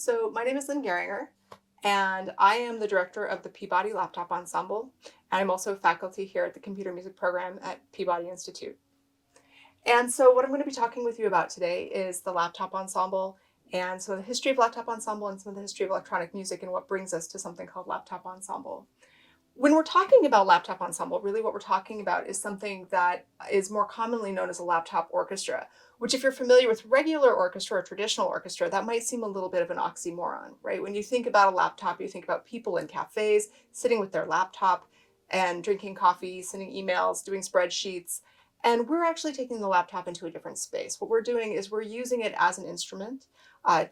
So my name is Lyn Goeringer, and I am the director of the Peabody Laptop Ensemble, and I'm also faculty here at the computer music program at Peabody Institute. And so what I'm going to be talking with you about today is the Laptop Ensemble, and so the history of Laptop Ensemble and some of the history of electronic music and what brings us to something called Laptop Ensemble. When we're talking about Laptop Ensemble, really what we're talking about is something that is more commonly known as a laptop orchestra, which if you're familiar with regular orchestra or traditional orchestra, that might seem a little bit of an oxymoron, right? When you think about a laptop, you think about people in cafes sitting with their laptop and drinking coffee, sending emails, doing spreadsheets. And we're actually taking the laptop into a different space. What we're doing is we're using it as an instrument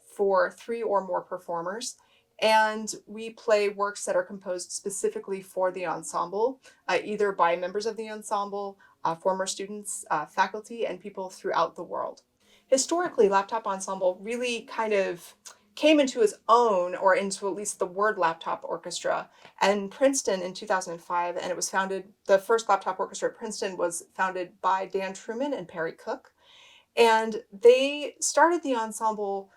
for 3 or more performers. And we play works that are composed specifically for the ensemble, either by members of the ensemble, former students, faculty, and people throughout the world. Historically, Laptop Ensemble really kind of came into its own, or into at least the word laptop orchestra, in Princeton in 2005, and it was founded, the first laptop orchestra at Princeton was founded by Dan Truman and Perry Cook. And they started the ensemble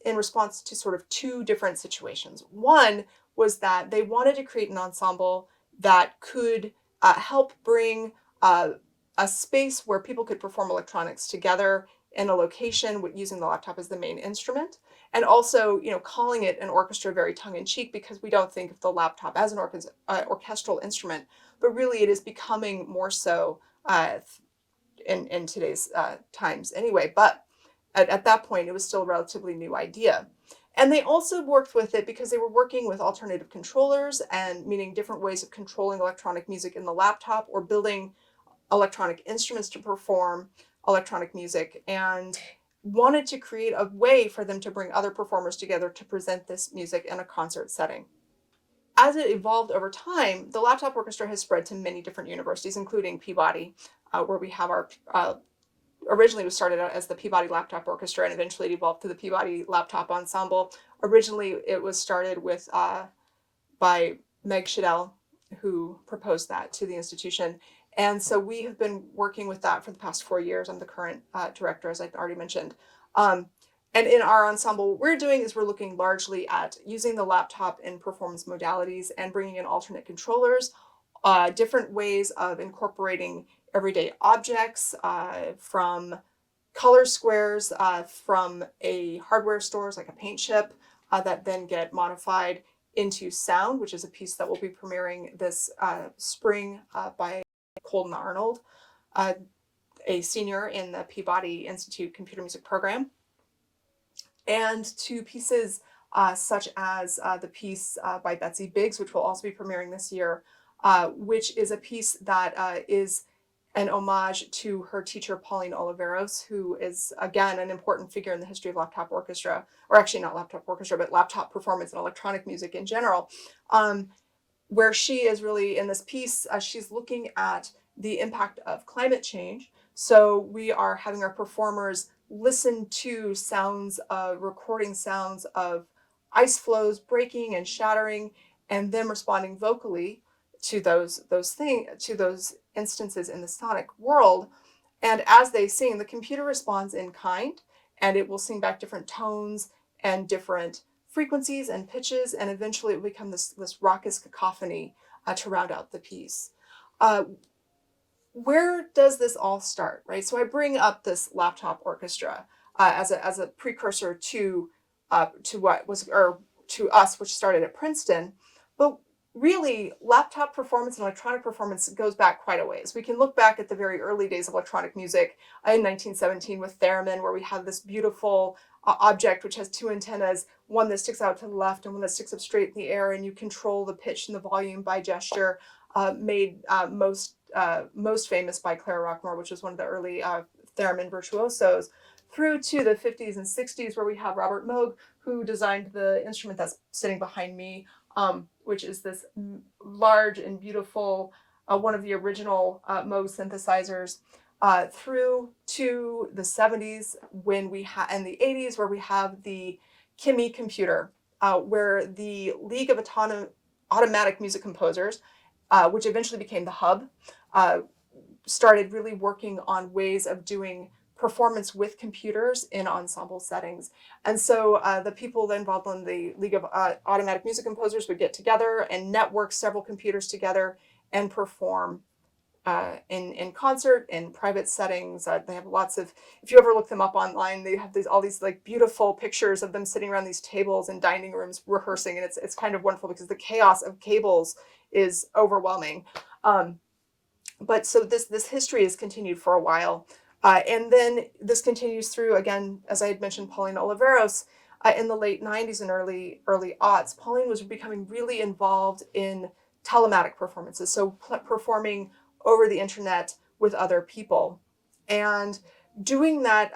in response to sort of 2 different situations. One was that they wanted to create an ensemble that could help bring a space where people could perform electronics together in a location using the laptop as the main instrument, and also, calling it an orchestra very tongue-in-cheek, because we don't think of the laptop as an orchestral instrument, but really it is becoming more so in today's times anyway. But at that point, it was still a relatively new idea. And they also worked with it because they were working with alternative controllers, and meaning different ways of controlling electronic music in the laptop, or building electronic instruments to perform electronic music, and wanted to create a way for them to bring other performers together to present this music in a concert setting. As it evolved over time, the laptop orchestra has spread to many different universities, including Peabody, where we have our originally was started out as the Peabody Laptop Orchestra, and eventually it evolved to the Peabody Laptop Ensemble. Originally, it was started with by Meg Shadell, who proposed that to the institution. And so we have been working with that for the past 4 years. I'm the current director, as I already mentioned. And in our ensemble, what we're doing is we're looking largely at using the laptop in performance modalities and bringing in alternate controllers, different ways of incorporating everyday objects, from color squares from a hardware stores like a paint chip, that then get modified into sound, which is a piece that will be premiering this spring by Colton Arnold, a senior in the Peabody Institute computer music program, and to pieces such as the piece by Betsy Biggs, which will also be premiering this year, which is a piece that is an homage to her teacher, Pauline Oliveros, who is, again, an important figure in the history of laptop orchestra, or actually not laptop orchestra, but laptop performance and electronic music in general, where she is really, in this piece, she's looking at the impact of climate change. So we are having our performers listen to sounds, recording sounds of ice floes breaking and shattering, and them responding vocally to those instances in the sonic world. And as they sing, the computer responds in kind, and it will sing back different tones and different frequencies and pitches, and eventually it will become this raucous cacophony to round out the piece. Where does this all start, right? So I bring up this laptop orchestra as a precursor to what was, or to us, which started at Princeton. But really, laptop performance and electronic performance goes back quite a ways. We can look back at the very early days of electronic music in 1917 with theremin, where we have this beautiful object which has 2 antennas, one that sticks out to the left and one that sticks up straight in the air, and you control the pitch and the volume by gesture, made most famous by Clara Rockmore, which was one of the early theremin virtuosos, through to the 50s and 60s, where we have Robert Moog, who designed the instrument that's sitting behind me, which is this large and beautiful, one of the original Moog synthesizers, through to the 70s and the 80s, where we have the Kimi computer, where the League of Automatic Music Composers, which eventually became the Hub, started really working on ways of doing performance with computers in ensemble settings. And so the people involved in the League of Automatic Music Composers would get together and network several computers together and perform in concert, in private settings. They have lots of, if you ever look them up online, they have all these like beautiful pictures of them sitting around these tables in dining rooms rehearsing. And it's kind of wonderful because the chaos of cables is overwhelming. But so this history has continued for a while. And then this continues through, again, as I had mentioned, Pauline Oliveros, in the late 90s and early aughts. Pauline was becoming really involved in telematic performances, so performing over the internet with other people. And doing that,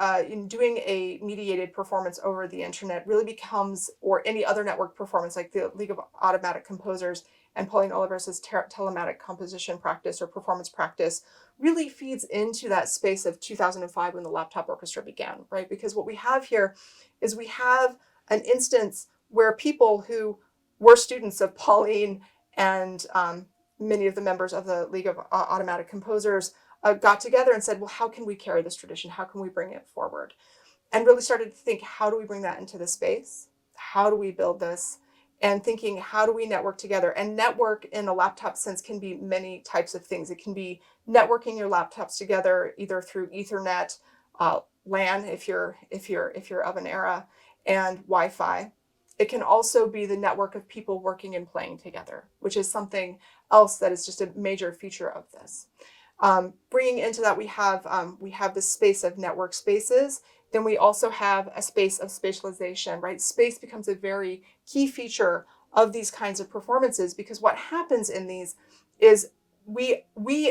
doing a mediated performance over the internet really becomes, or any other network performance like the League of Automatic Composers and Pauline Oliveros' telematic composition practice or performance practice really feeds into that space of 2005 when the laptop orchestra began, right? Because what we have here is we have an instance where people who were students of Pauline and many of the members of the League of Automatic Composers got together and said, well, how can we carry this tradition? How can we bring it forward? And really started to think, how do we bring that into the space? How do we build this? And thinking, how do we network together? And network in a laptop sense can be many types of things. It can be networking your laptops together either through Ethernet, LAN if you're of an era, and Wi-Fi. It can also be the network of people working and playing together, which is something else that is just a major feature of this. Bringing into that, we have this space of network spaces. Then we also have a space of spatialization, right? Space becomes a very key feature of these kinds of performances, because what happens in these is we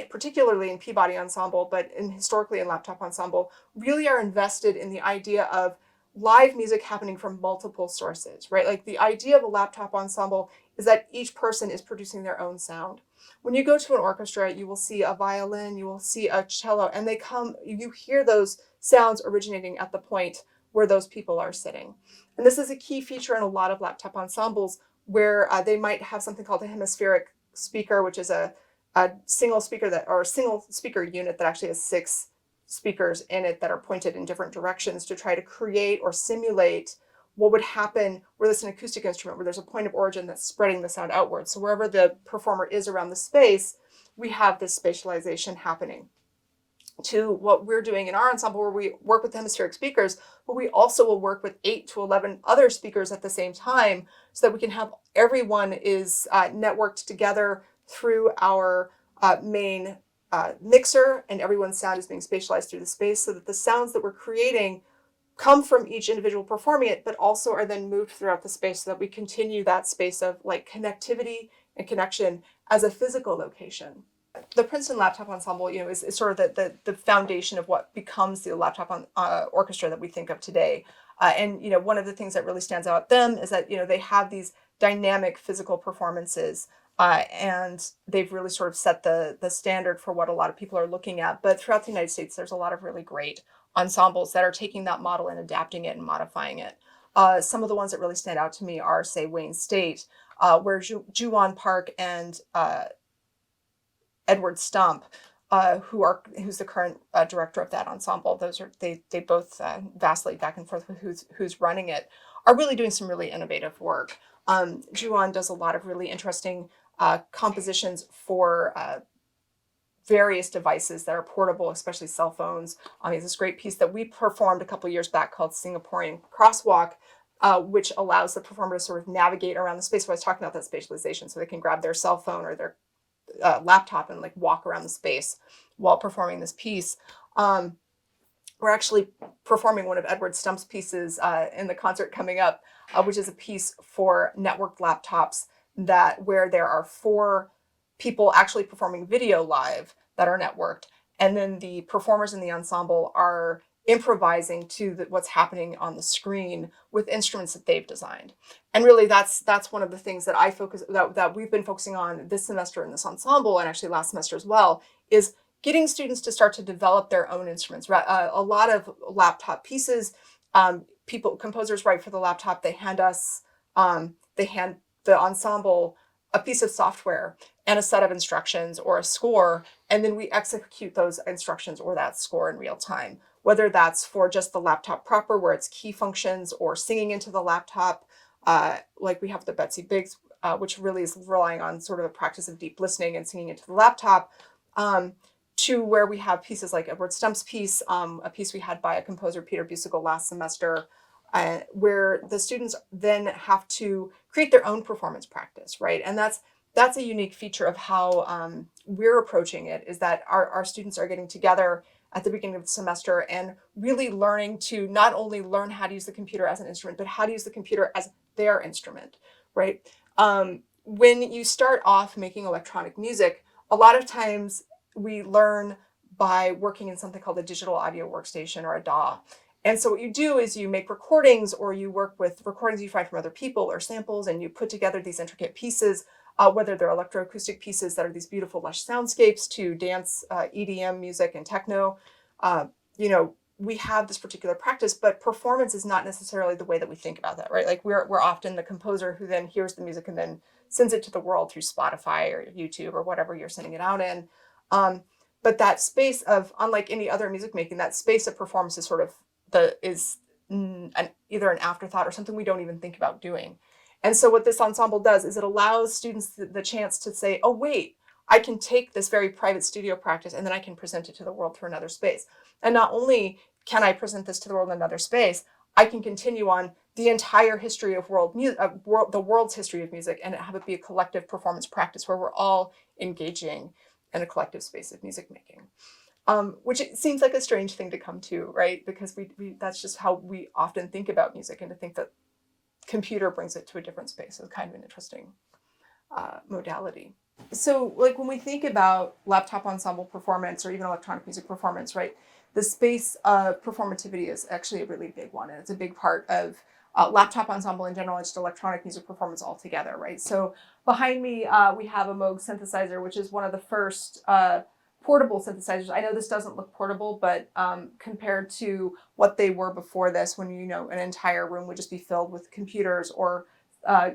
particularly in Peabody Ensemble, but historically in Laptop Ensemble, really are invested in the idea of live music happening from multiple sources, right? Like the idea of a laptop ensemble is that each person is producing their own sound. When you go to an orchestra, you will see a violin, you will see a cello, and you hear those sounds originating at the point where those people are sitting. And this is a key feature in a lot of laptop ensembles where they might have something called a hemispheric speaker, which is a single speaker a single speaker unit that actually has 6 speakers in it that are pointed in different directions to try to create or simulate what would happen were this an acoustic instrument where there's a point of origin that's spreading the sound outwards. So wherever the performer is around the space, we have this spatialization happening. To what we're doing in our ensemble, where we work with hemispheric speakers, but we also will work with 8 to 11 other speakers at the same time, so that we can have everyone is networked together through our main mixer, and everyone's sound is being spatialized through the space, so that the sounds that we're creating come from each individual performing it, but also are then moved throughout the space, so that we continue that space of like connectivity and connection as a physical location. The Princeton Laptop Ensemble, is sort of the foundation of what becomes the laptop orchestra that we think of today. And one of the things that really stands out them is that they have these dynamic physical performances, and they've really sort of set the standard for what a lot of people are looking at. But throughout the United States, there's a lot of really great ensembles that are taking that model and adapting it and modifying it. Some of the ones that really stand out to me are, say, Wayne State, where Juwan Park and Edward Stump, who's the current director of that ensemble. They both vacillate back and forth with who's running it, are really doing some really innovative work. Juwan does a lot of really interesting compositions for various devices that are portable, especially cell phones. He has this great piece that we performed a couple years back called Singaporean Crosswalk, which allows the performer to sort of navigate around the space. So I was talking about that spatialization, so they can grab their cell phone or their laptop and like walk around the space while performing this piece. We're actually performing one of Edward Stump's pieces in the concert coming up, which is a piece for networked laptops where there are 4 people actually performing video live that are networked, and then the performers in the ensemble are improvising to what's happening on the screen with instruments that they've designed. And really that's one of the things that that we've been focusing on this semester in this ensemble, and actually last semester as well, is getting students to start to develop their own instruments. A lot of laptop pieces, composers write for the laptop, they hand the ensemble a piece of software and a set of instructions or a score, and then we execute those instructions or that score in real time. whether that's for just the laptop proper, where it's key functions, or singing into the laptop, like we have the Betsy Biggs, which really is relying on sort of a practice of deep listening and singing into the laptop, to where we have pieces like Edward Stump's piece, a piece we had by a composer, Peter Busical, last semester, where the students then have to create their own performance practice, right? And that's a unique feature of how we're approaching it, is that our students are getting together at the beginning of the semester and really learning to not only learn how to use the computer as an instrument, but how to use the computer as their instrument, right? When you start off making electronic music, a lot of times we learn by working in something called a digital audio workstation, or a DAW. And so what you do is you make recordings, or you work with recordings you find from other people or samples, and you put together these intricate pieces, whether they're electroacoustic pieces that are these beautiful lush soundscapes to dance, EDM music and techno. We have this particular practice, but performance is not necessarily the way that we think about that, right? Like we're often the composer who then hears the music and then sends it to the world through Spotify or YouTube or whatever you're sending it out in. But that space of, unlike any other music making, that space of performance is sort of either an afterthought or something we don't even think about doing. And so what this ensemble does is it allows students the chance to say, oh, wait, I can take this very private studio practice and then I can present it to the world through another space. And not only can I present this to the world in another space, I can continue on the entire history of the world's history of music, and have it be a collective performance practice where we're all engaging in a collective space of music making. Which it seems like a strange thing to come to, right? Because we that's just how we often think about music, and to think that computer brings it to a different space is kind of an interesting modality. So like when we think about laptop ensemble performance or even electronic music performance, right, the space of performativity is actually a really big one, and it's a big part of laptop ensemble in general, and just electronic music performance altogether, right? So behind me, we have a Moog synthesizer, which is one of the first portable synthesizers. I know this doesn't look portable, but compared to what they were before this, when an entire room would just be filled with computers or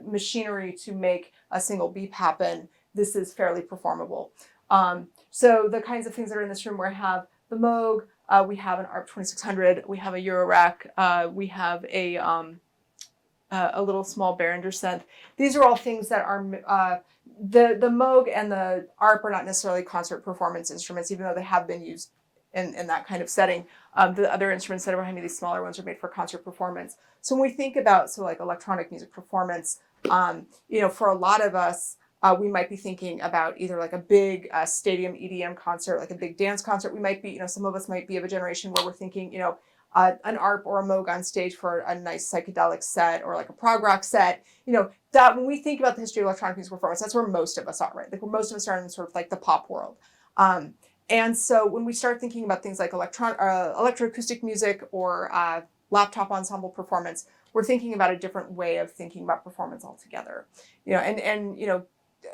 machinery to make a single beep happen, this is fairly performable. So the kinds of things that are in this room, where I have the Moog, we have an ARP 2600, we have a Eurorack, we have a little small Behringer synth. These are all things that are the Moog and the ARP are not necessarily concert performance instruments, even though they have been used in that kind of setting. The other instruments that are behind me, these smaller ones, are made for concert performance. So when we think about like electronic music performance, for a lot of us, we might be thinking about either like a big stadium EDM concert, like a big dance concert. We might be, some of us might be of a generation where we're thinking, an ARP or a Moog on stage for a nice psychedelic set, or like a prog rock set. That when we think about the history of electronic music performance, that's where most of us are, right? Like where most of us are in sort of like the pop world. And so when we start thinking about things like electroacoustic music or laptop ensemble performance, we're thinking about a different way of thinking about performance altogether.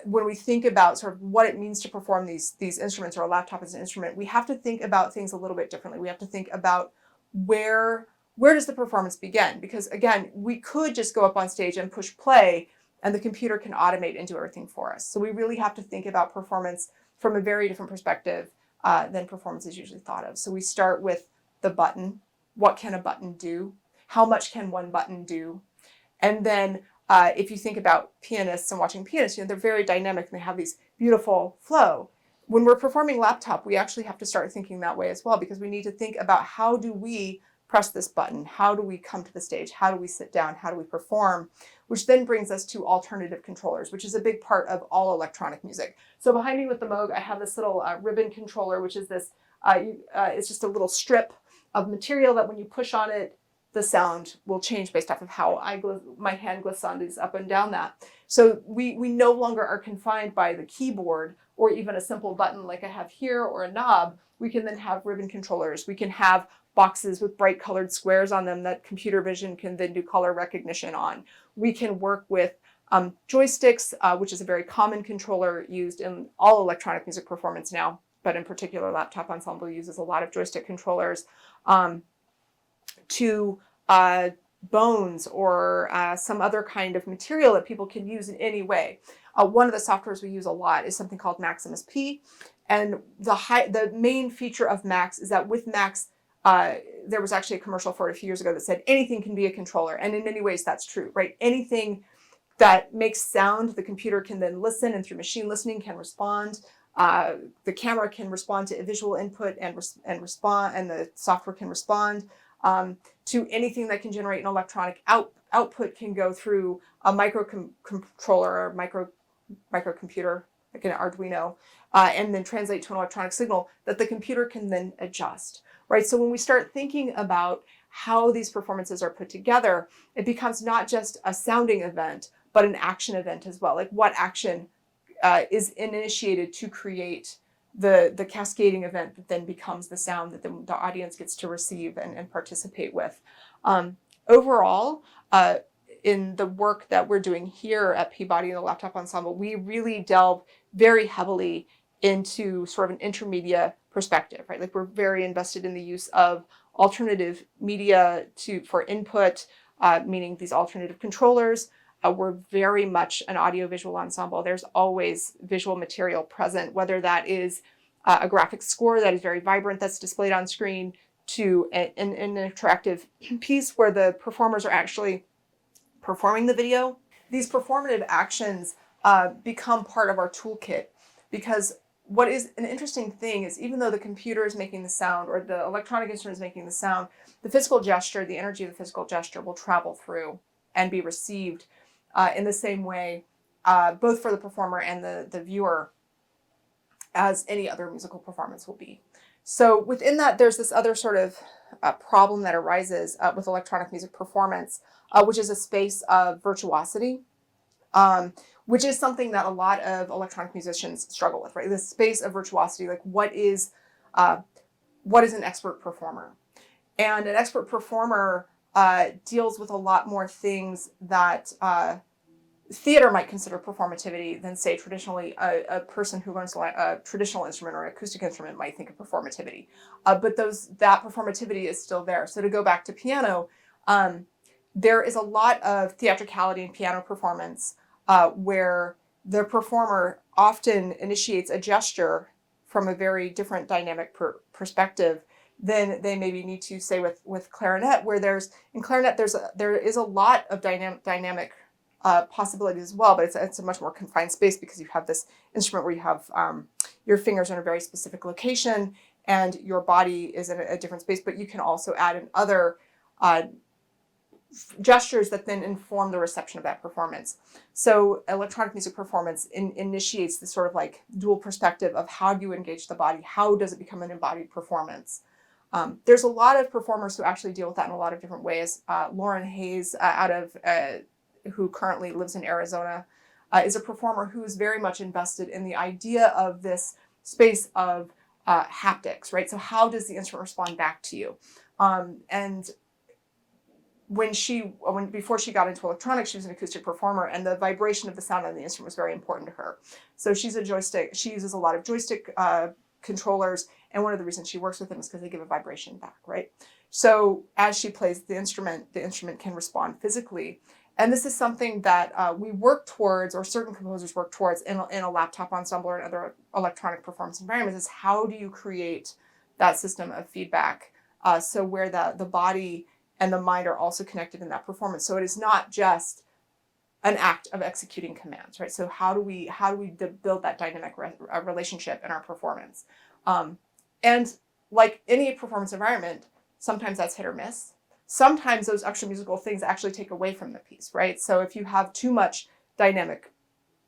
When we think about sort of what it means to perform these instruments, or a laptop as an instrument, we have to think about things a little bit differently. We have to think about where does the performance begin? Because again, we could just go up on stage and push play, and the computer can automate and do everything for us. So we really have to think about performance from a very different perspective than performance is usually thought of. So we start with the button. What can a button do? How much can one button do? And then if you think about pianists and watching pianists, they're very dynamic and they have these beautiful flow. When we're performing laptop, we actually have to start thinking that way as well, because we need to think about, how do we press this button? How do we come to the stage? How do we sit down? How do we perform? Which then brings us to alternative controllers, which is a big part of all electronic music. So behind me with the Moog, I have this little ribbon controller, which is this, it's just a little strip of material that when you push on it, the sound will change based off of how my hand glissandis up and down that. So we no longer are confined by the keyboard or even a simple button like I have here, or a knob. We can then have ribbon controllers. We can have boxes with bright colored squares on them that computer vision can then do color recognition on. We can work with joysticks, which is a very common controller used in all electronic music performance now, but in particular Laptop Ensemble uses a lot of joystick controllers, to bones or some other kind of material that people can use in any way. One of the softwares we use a lot is something called Maximus P. And the main feature of Max is that with Max, there was actually a commercial for it a few years ago that said anything can be a controller. And in many ways, that's true, right? Anything that makes sound, the computer can then listen, and through machine listening can respond. The camera can respond to a visual input and respond, and the software can respond to anything that can generate an electronic output. Can go through a microcontroller or microcomputer, like an Arduino, and then translate to an electronic signal that the computer can then adjust, right? So when we start thinking about how these performances are put together, it becomes not just a sounding event, but an action event as well. Like what action is initiated to create the cascading event that then becomes the sound that the audience gets to receive and participate with. Overall, in the work that we're doing here at Peabody and the Laptop Ensemble, we really delve very heavily into sort of an intermedia perspective, right? Like we're very invested in the use of alternative media for input, meaning these alternative controllers. We're very much an audiovisual ensemble. There's always visual material present, whether that is a graphic score that is very vibrant that's displayed on screen, to an interactive piece where the performers are actually performing the video. These performative actions become part of our toolkit, because what is an interesting thing is even though the computer is making the sound or the electronic instrument is making the sound, the physical gesture, the energy of the physical gesture will travel through and be received in the same way, both for the performer and the viewer, as any other musical performance will be. So within that, there's this other sort of problem that arises with electronic music performance, which is a space of virtuosity, which is something that a lot of electronic musicians struggle with, right? This space of virtuosity, like what is an expert performer? And an expert performer deals with a lot more things that theater might consider performativity than, say, traditionally a person who learns a traditional instrument or acoustic instrument might think of performativity. But that performativity is still there. So to go back to piano, there is a lot of theatricality in piano performance where the performer often initiates a gesture from a very different dynamic perspective than they maybe need to say with clarinet, where in clarinet there is a lot of dynamic possibilities as well, but it's a much more confined space because you have this instrument where you have your fingers in a very specific location and your body is in a different space, but you can also add in other gestures that then inform the reception of that performance. So electronic music performance initiates this sort of like dual perspective of how do you engage the body? How does it become an embodied performance? There's a lot of performers who actually deal with that in a lot of different ways. Lauren Hayes, who currently lives in Arizona, is a performer who is very much invested in the idea of this space of haptics, right? So how does the instrument respond back to you? And before she got into electronics, she was an acoustic performer, and the vibration of the sound on the instrument was very important to her. So she uses a lot of joystick controllers, and one of the reasons she works with them is because they give a vibration back, right? So as she plays the instrument can respond physically. And this is something that we work towards, or certain composers work towards in a laptop ensemble or in other electronic performance environments, is how do you create that system of feedback so where the body and the mind are also connected in that performance. So it is not just an act of executing commands, right? So how do we build that dynamic relationship in our performance? And like any performance environment, sometimes that's hit or miss. Sometimes those extra musical things actually take away from the piece, right? So if you have too much dynamic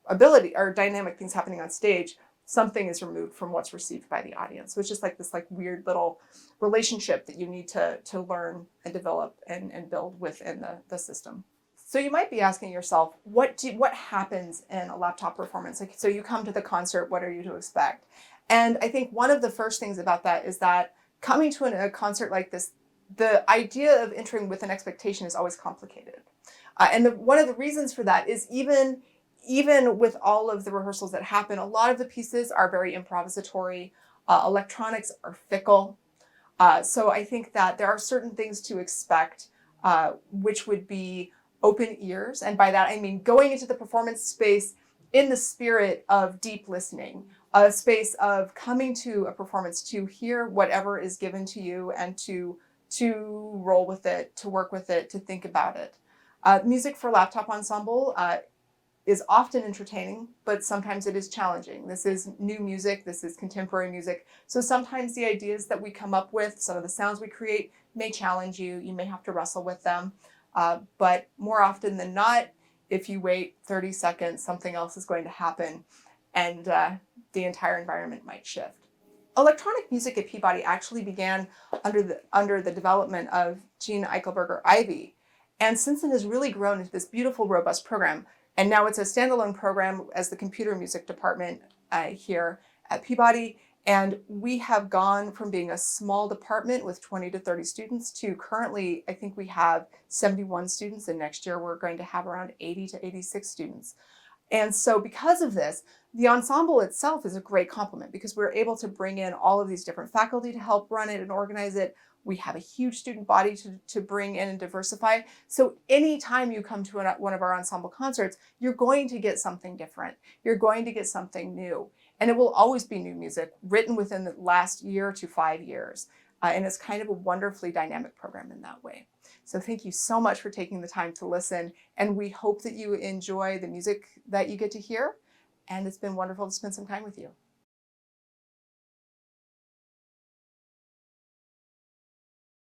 ability or dynamic things happening on stage, something is removed from what's received by the audience. So it's just like this weird little relationship that you need to learn and develop and build within the system. So you might be asking yourself, what happens in a laptop performance? Like, so you come to the concert, what are you to expect? And I think one of the first things about that is that coming to a concert like this, the idea of entering with an expectation is always complicated. And one of the reasons for that is even with all of the rehearsals that happen, a lot of the pieces are very improvisatory. Electronics are fickle. So I think that there are certain things to expect, which would be open ears. And by that, I mean going into the performance space in the spirit of deep listening, a space of coming to a performance to hear whatever is given to you and to roll with it, to work with it, to think about it. Music for Laptop Ensemble is often entertaining, but sometimes it is challenging. This is new music, this is contemporary music. So sometimes the ideas that we come up with, some of the sounds we create may challenge you. You may have to wrestle with them. But more often than not, if you wait 30 seconds, something else is going to happen and the entire environment might shift. Electronic music at Peabody actually began under the development of Gene Eichelberger-Ivy. And since then has really grown into this beautiful, robust program. And now it's a standalone program as the computer music department here at Peabody. And we have gone from being a small department with 20 to 30 students to currently, I think we have 71 students. And next year we're going to have around 80 to 86 students. And so because of this, the ensemble itself is a great complement because we're able to bring in all of these different faculty to help run it and organize it. We have a huge student body to bring in and diversify. So anytime you come to one of our ensemble concerts, you're going to get something different. You're going to get something new. And it will always be new music written within the last year to 5 years. And it's kind of a wonderfully dynamic program in that way. So thank you so much for taking the time to listen. And we hope that you enjoy the music that you get to hear. And it's been wonderful to spend some time with you.